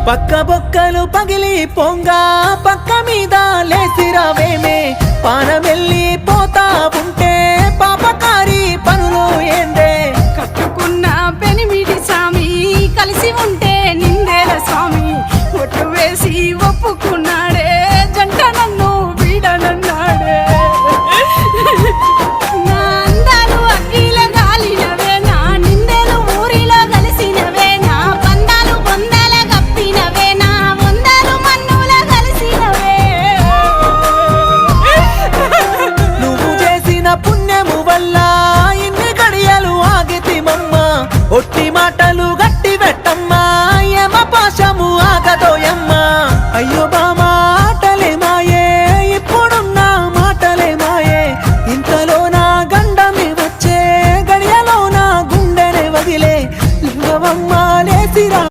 పక్క బొక్కలు పగిలి పొంగా పక్క మీద లేసిరావేమే పానమెల్లి పోతా ఉంటే పాపకారి పనులు ఏందే కట్టుకున్న పెనిమిటి స్వామి కలిసి ఉంటే నిందేల స్వామి ఒట్టు వేసి ఒప్పుకున్నా